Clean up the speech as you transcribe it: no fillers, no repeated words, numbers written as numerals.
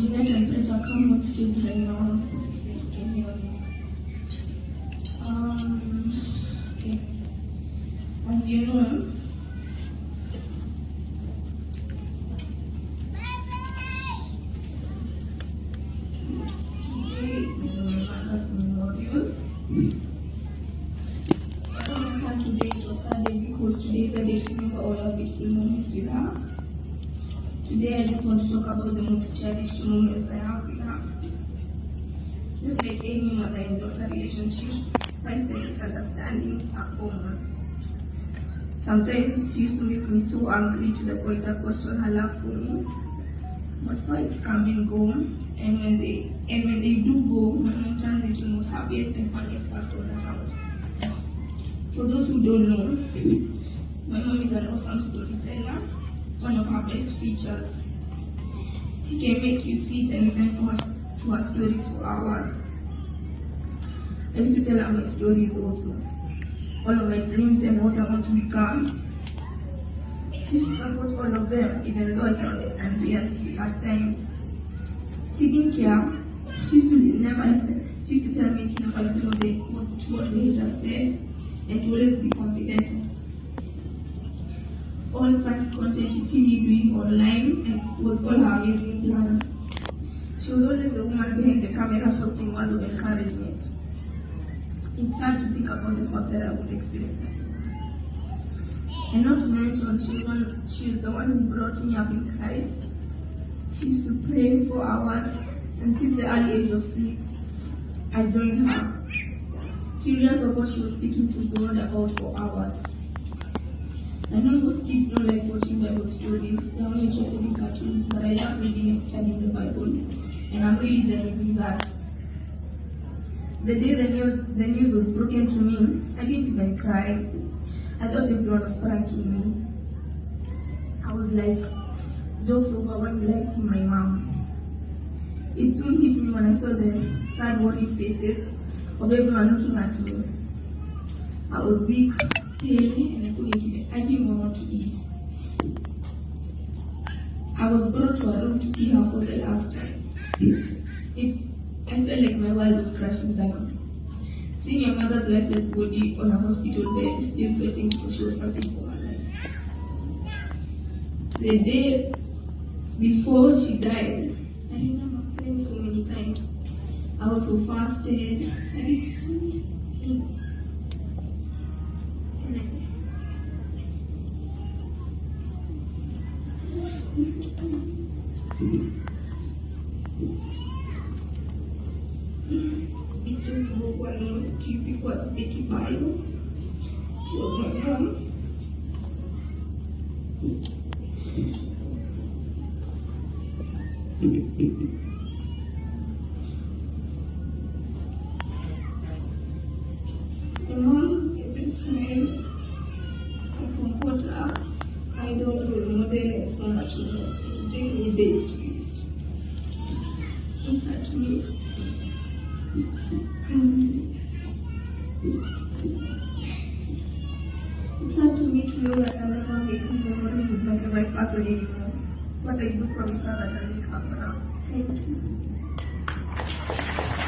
Engineer temperature come on stage right now. Okay. As you know, today it was Saturday because today is the day to remember all our beautiful moments with her. Today I just want to talk about the most cherished moments I have with her. Just like any mother and daughter relationship, fights and misunderstandings are common. Sometimes she used to make me so angry to the point I question her love for me. But fights come and go, and when they do go, my mom turns into the most happiest and funniest person in the house. For those who don't know, my mom is an awesome storyteller. One of her best features. She can make you sit and listen to her stories for hours. I used to tell her my stories also. All of my dreams and what I want to become. She used to support all of them, even though I sounded unrealistic at times. She didn't care. She used to never listen. She used to tell me to never listen what the haters said, and to always be confident. All funny content you see me doing online and was all her amazing plan. She was always the woman behind the camera shouting words of encouragement. It's hard to think about the fact that I would experience that. And not to mention, she was the one who brought me up in Christ. She used to pray for hours, and since the early age of 6, I joined her. Curious of what she was speaking to God about for hours. I know most kids don't like watching Bible stories, they are only interested in cartoons, but I love reading and studying the Bible, and I'm really genuine that. The day the news was broken to me, I didn't even cry. I thought everyone was pranking me. I was like, jokes over, when will I see my mom? It soon hit me when I saw the sad worried faces of everyone looking at me. I was weak, pale, and I didn't even want to eat. I was brought to a room to see her for the last time. I felt like my world was crashing down. Seeing your mother's lifeless body on a hospital bed, still sweating because she was fighting for her life. The day before she died, I remember praying so many times. I also fasted. I did so many things. It just broke one of two people at Betty Bio. She was my mom. My mom, every time I comfort her, I don't know model and so much more. It takes me days to use. It's hard to me. It's hard to me to know that I'll never make memories with my favorite person anymore. But I do promise her that I'll make her proud. Thank you.